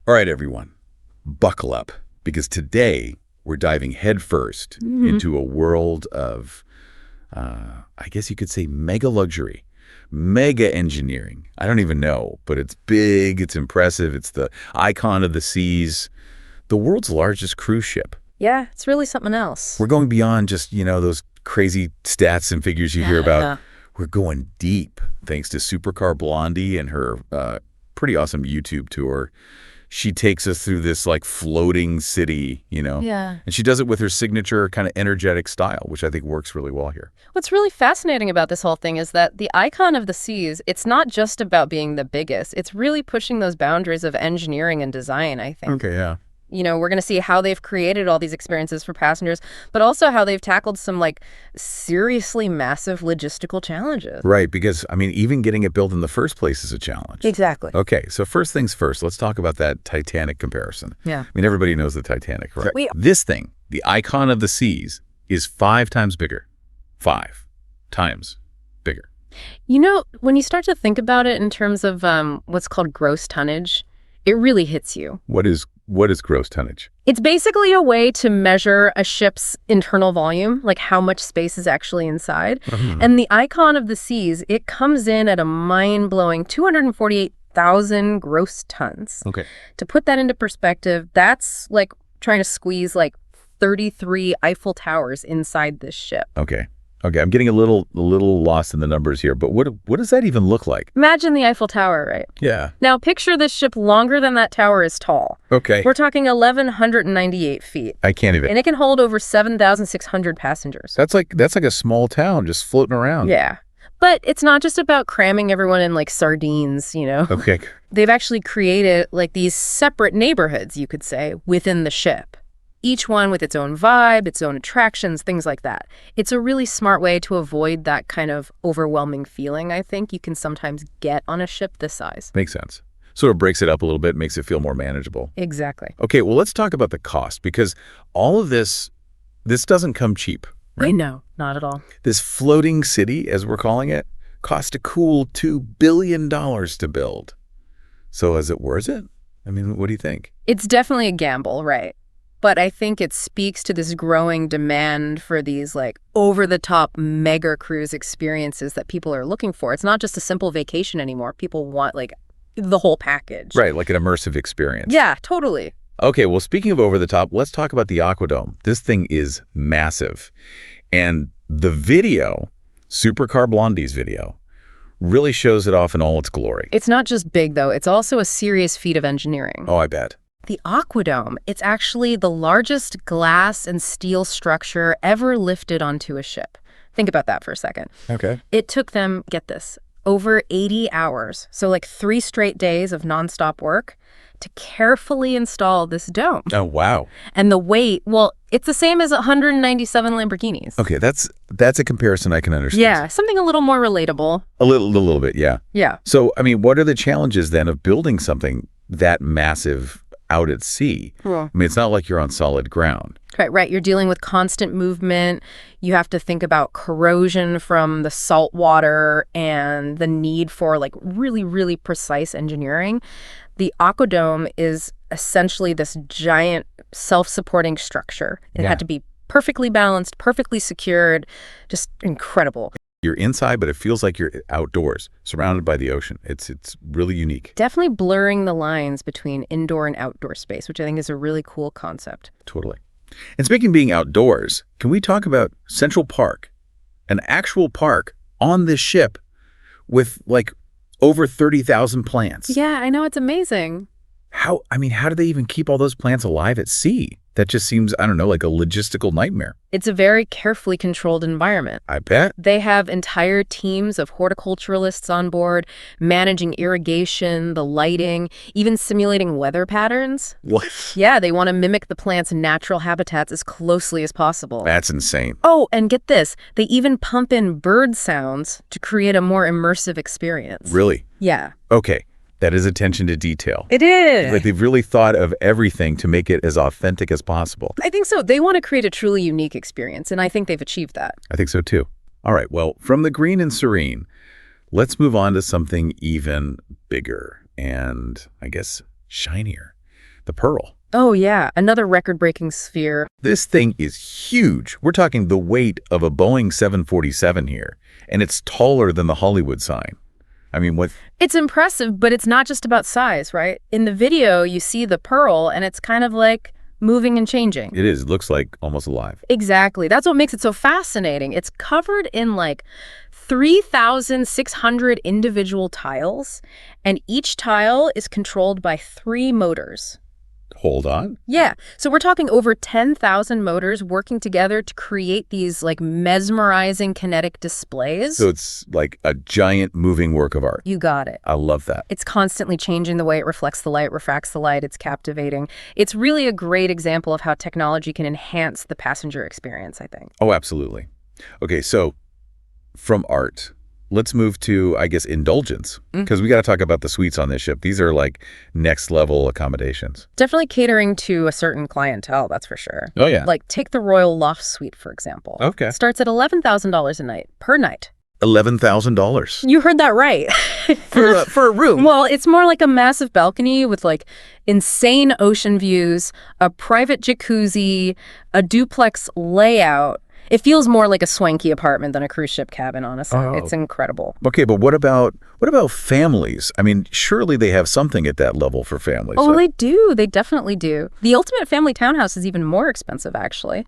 All right, everyone, buckle up, because today we're diving headfirst into a world of, I guess you could say, mega luxury, mega engineering. I don't even know, but it's big, it's impressive, it's the icon of the seas, the world's largest cruise ship. Yeah, it's really something else. We're going beyond just, those crazy stats and figures you hear about. We're going deep, thanks to Supercar Blondie and her pretty awesome YouTube tour. She takes us through this like floating city, Yeah. And she does it with her signature kind of energetic style, which I think works really well here. What's really fascinating about this whole thing is that the icon of the seas, it's not just about being the biggest. It's really pushing those boundaries of engineering and design, I think. Okay, yeah. We're going to see how they've created all these experiences for passengers, but also how they've tackled some seriously massive logistical challenges. Right, because, even getting it built in the first place is a challenge. Exactly. Okay, so first things first, let's talk about that Titanic comparison. Yeah. Everybody knows the Titanic, right? This thing, the icon of the seas, is 5 times bigger. 5 times bigger. When you start to think about it in terms of what's called gross tonnage, it really hits you. What is gross tonnage? It's basically a way to measure a ship's internal volume, like how much space is actually inside. And the icon of the seas, it comes in at a mind-blowing 248,000 gross tons. Okay. To put that into perspective, that's like trying to squeeze 33 Eiffel Towers inside this ship. Okay, I'm getting a little lost in the numbers here, but what does that even look like? Imagine the Eiffel Tower, right? Yeah. Now picture this ship longer than that tower is tall. Okay. We're talking 1,198 feet. I can't even. And it can hold over 7,600 passengers. That's like a small town just floating around. Yeah. But it's not just about cramming everyone in sardines, Okay. They've actually created these separate neighborhoods, you could say, within the ship. Each one with its own vibe, its own attractions, things like that. It's a really smart way to avoid that kind of overwhelming feeling, I think, you can sometimes get on a ship this size. Makes sense. Sort of breaks it up a little bit, makes it feel more manageable. Exactly. Okay, well, let's talk about the cost, because all of this doesn't come cheap. Right? No, not at all. This floating city, as we're calling it, cost a cool $2 billion to build. So is it worth it? What do you think? It's definitely a gamble, right? But I think it speaks to this growing demand for these over-the-top mega cruise experiences that people are looking for. It's not just a simple vacation anymore. People want the whole package. Right, like an immersive experience. Yeah, totally. Okay, well, speaking of over-the-top, let's talk about the AquaDome. This thing is massive. And the video, Supercar Blondie's video, really shows it off in all its glory. It's not just big, though. It's also a serious feat of engineering. Oh, I bet. The AquaDome, it's actually the largest glass and steel structure ever lifted onto a ship. Think about that for a second. Okay. It took them, get this, over 80 hours, so 3 straight days of nonstop work, to carefully install this dome. Oh, wow. And the weight, well, it's the same as 197 Lamborghinis. Okay, that's a comparison I can understand. Yeah, something a little more relatable. A little bit, yeah. Yeah. So, what are the challenges then of building something that massive out at sea? Cool. It's not like you're on solid ground. Right. You're dealing with constant movement. You have to think about corrosion from the salt water and the need for really, really precise engineering. The AquaDome is essentially this giant self-supporting structure. It had to be perfectly balanced, perfectly secured, just incredible. You're inside, but it feels like you're outdoors, surrounded by the ocean. It's really unique. Definitely blurring the lines between indoor and outdoor space, which I think is a really cool concept. Totally. And speaking of being outdoors, can we talk about Central Park, an actual park on this ship with over 30,000 plants? Yeah, I know. It's amazing. How do they even keep all those plants alive at sea? That just seems, I don't know, like a logistical nightmare. It's a very carefully controlled environment. I bet. They have entire teams of horticulturalists on board, managing irrigation, the lighting, even simulating weather patterns. What? Yeah, they want to mimic the plant's natural habitats as closely as possible. That's insane. Oh, and get this. They even pump in bird sounds to create a more immersive experience. Really? Yeah. Okay. That is attention to detail. It is. They've really thought of everything to make it as authentic as possible. I think so. They want to create a truly unique experience, and I think they've achieved that. I think so, too. All right, well, from the green and serene, let's move on to something even bigger and, I guess, shinier. the Pearl. Oh, yeah. Another record-breaking sphere. This thing is huge. We're talking the weight of a Boeing 747 here, and it's taller than the Hollywood sign. I mean, what? It's impressive, but it's not just about size, right? In the video, you see the Pearl, and it's kind of like moving and changing. It is. It looks like almost alive. Exactly. That's what makes it so fascinating. It's covered in like 3,600 individual tiles, and each tile is controlled by 3 motors. Hold on. Yeah. So we're talking over 10,000 motors working together to create these like mesmerizing kinetic displays. So it's like a giant moving work of art. You got it. I love that. It's constantly changing the way it reflects the light, refracts the light. It's captivating. It's really a great example of how technology can enhance the passenger experience, I think. Oh, absolutely. Okay, so from art, let's move to, I guess, indulgence, because we got to talk about the suites on this ship. These are like next level accommodations. Definitely catering to a certain clientele, that's for sure. Oh, yeah. Like take the Royal Loft Suite, for example. Okay. Starts at $11,000 a night, per night. $11,000 You heard that right. for a room. Well, it's more like a massive balcony with like insane ocean views, a private jacuzzi, a duplex layout. It feels more like a swanky apartment than a cruise ship cabin, honestly. Oh. It's incredible. Okay, but what about families? I mean, surely they have something at that level for families. Oh, they do. They definitely do. The ultimate family townhouse is even more expensive, actually.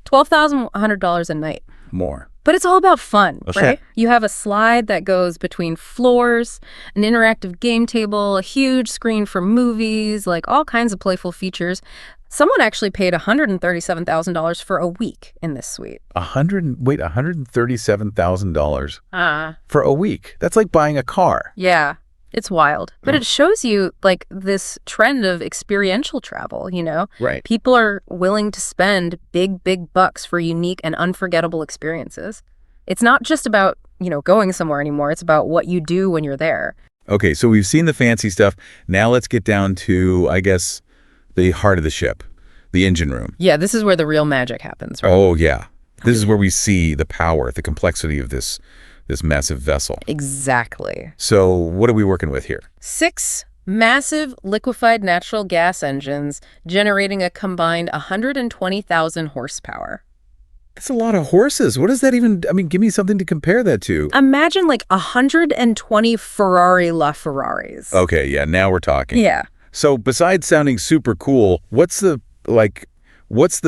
$12,100 a night. More. But it's all about fun, Okay. right? You have a slide that goes between floors, an interactive game table, a huge screen for movies, like all kinds of playful features. Someone actually paid $137,000 for a week in this suite. $137,000 for a week. That's like buying a car. Yeah, it's wild. But it shows you like this trend of experiential travel, you know? Right. People are willing to spend big bucks for unique and unforgettable experiences. It's not just about, going somewhere anymore. It's about what you do when you're there. Okay, so we've seen the fancy stuff. Now let's get down to, I guess, the heart of the ship, the engine room. Yeah, this is where the real magic happens, right? Oh, yeah. This is where we see the power, the complexity of this massive vessel. Exactly. So what are we working with here? 6 massive liquefied natural gas engines generating a combined 120,000 horsepower. That's a lot of horses. What does that even, give me something to compare that to. Imagine like 120 Ferrari LaFerraris. Okay, yeah, now we're talking. Yeah. So besides sounding super cool, what's the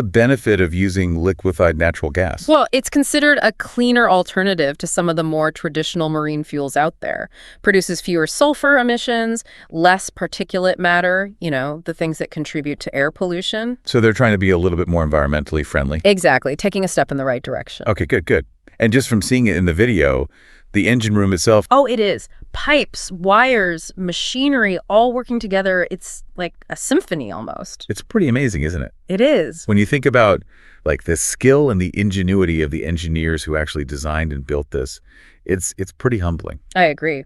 benefit of using liquefied natural gas? Well, it's considered a cleaner alternative to some of the more traditional marine fuels out there. Produces fewer sulfur emissions, less particulate matter, the things that contribute to air pollution. So they're trying to be a little bit more environmentally friendly? Exactly, taking a step in the right direction. Okay, good. And just from seeing it in the video, the engine room itself. Oh, it is. Pipes, wires, machinery, all working together. It's like a symphony almost. It's pretty amazing, isn't it? It is. When you think about like the skill and the ingenuity of the engineers who actually designed and built this, it's pretty humbling. I agree.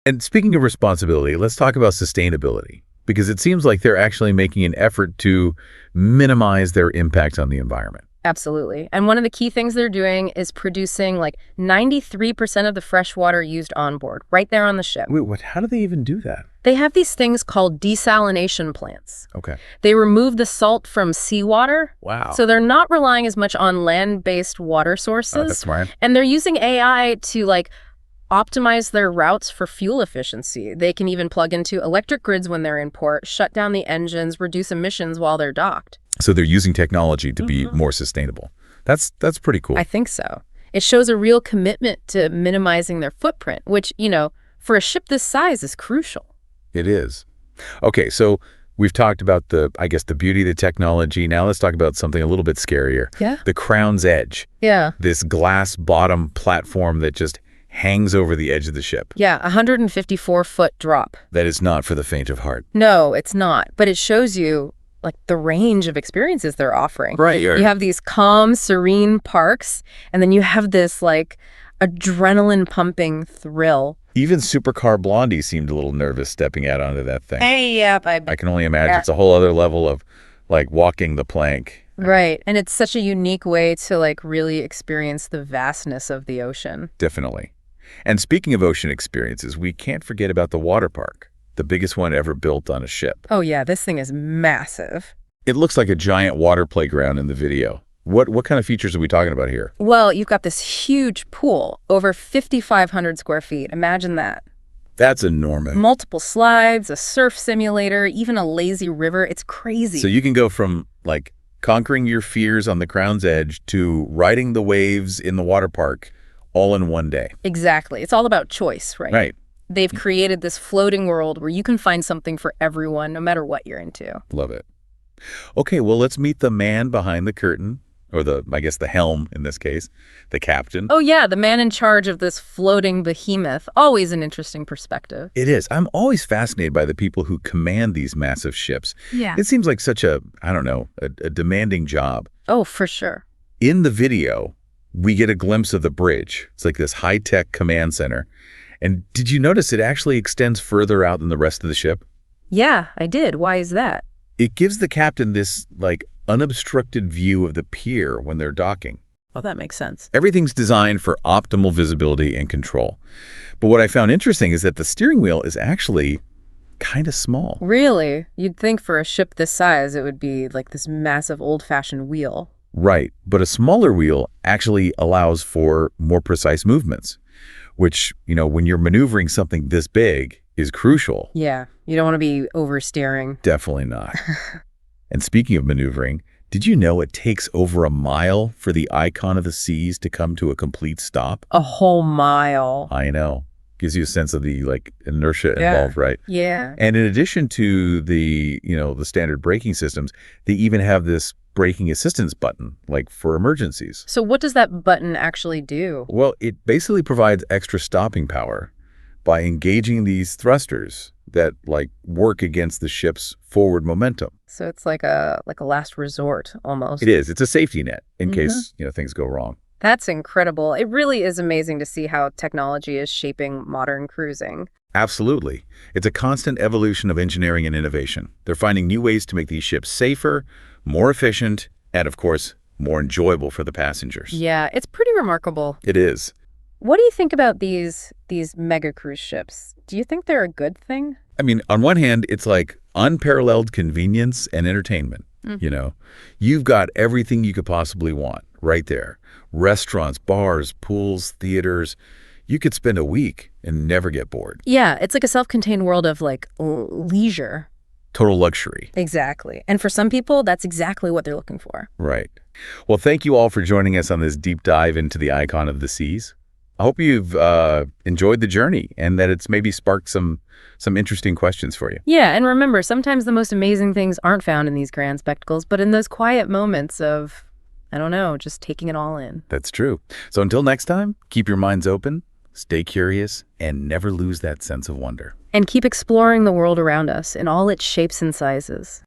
And speaking of responsibility, let's talk about sustainability, because it seems like they're actually making an effort to minimize their impact on the environment. Absolutely. And one of the key things they're doing is producing like 93% of the fresh water used on board, right there on the ship. Wait, what? How do they even do that? They have these things called desalination plants. Okay. They remove the salt from seawater. Wow. So they're not relying as much on land-based water sources. That's smart. And they're using AI to optimize their routes for fuel efficiency. They can even plug into electric grids when they're in port, shut down the engines, reduce emissions while they're docked. So they're using technology to be more sustainable. That's pretty cool. I think so. It shows a real commitment to minimizing their footprint, which, for a ship this size is crucial. It is. Okay, so we've talked about the beauty of the technology. Now let's talk about something a little bit scarier. Yeah. The Crown's Edge. Yeah. This glass bottom platform that just hangs over the edge of the ship. Yeah, 154-foot drop. That is not for the faint of heart. No, it's not. But it shows you the range of experiences they're offering. Right. You have these calm, serene parks, and then you have this adrenaline pumping thrill. Even Supercar Blondie seemed a little nervous stepping out onto that thing. Hey, yep. I can only imagine. It's a whole other level of walking the plank. Right. And it's such a unique way to really experience the vastness of the ocean. Definitely. And speaking of ocean experiences, we can't forget about the water park. the biggest one ever built on a ship. Oh yeah, this thing is massive. It looks like a giant water playground in the video. What kind of features are we talking about here? Well, you've got this huge pool, over 5,500 square feet. Imagine that. That's enormous. Multiple slides, a surf simulator, even a lazy river. It's crazy. So you can go from, like, conquering your fears on the Crown's Edge to riding the waves in the water park all in one day. Exactly. It's all about choice, right? Right. They've created this floating world where you can find something for everyone, no matter what you're into. Love it. Okay, well, let's meet the man behind the curtain, or I guess the helm in this case, the captain. Oh yeah, the man in charge of this floating behemoth. Always an interesting perspective. It is. I'm always fascinated by the people who command these massive ships. Yeah. It seems like such a demanding job. Oh, for sure. In the video, we get a glimpse of the bridge. It's like this high-tech command center. And did you notice it actually extends further out than the rest of the ship? Yeah, I did. Why is that? It gives the captain this, like, unobstructed view of the pier when they're docking. Well, that makes sense. Everything's designed for optimal visibility and control. But what I found interesting is that the steering wheel is actually kind of small. Really? You'd think for a ship this size, it would be like this massive old-fashioned wheel. Right. But a smaller wheel actually allows for more precise movements, which, when you're maneuvering something this big is crucial. Yeah, you don't want to be oversteering. Definitely not. And speaking of maneuvering, did you know it takes over a mile for the Icon of the Seas to come to a complete stop? A whole mile. I know. Gives you a sense of the, inertia involved, right? Yeah. And in addition to the standard braking systems, they even have this braking assistance button, like for emergencies. So what does that button actually do? Well, it basically provides extra stopping power by engaging these thrusters that, work against the ship's forward momentum. So it's like a last resort, almost. It is. It's a safety net in case, things go wrong. That's incredible. It really is amazing to see how technology is shaping modern cruising. Absolutely. It's a constant evolution of engineering and innovation. They're finding new ways to make these ships safer, more efficient, and, of course, more enjoyable for the passengers. Yeah, it's pretty remarkable. It is. What do you think about these mega cruise ships? Do you think they're a good thing? I mean, on one hand, it's like unparalleled convenience and entertainment. You've got everything you could possibly want right there. Restaurants, bars, pools, theaters. You could spend a week and never get bored. Yeah, it's like a self-contained world of leisure. Total luxury. Exactly. And for some people, that's exactly what they're looking for. Right. Well, thank you all for joining us on this deep dive into the Icon of the Seas. I hope you've enjoyed the journey and that it's maybe sparked some interesting questions for you. Yeah, and remember, sometimes the most amazing things aren't found in these grand spectacles, but in those quiet moments of, just taking it all in. That's true. So until next time, keep your minds open, stay curious, and never lose that sense of wonder. And keep exploring the world around us in all its shapes and sizes.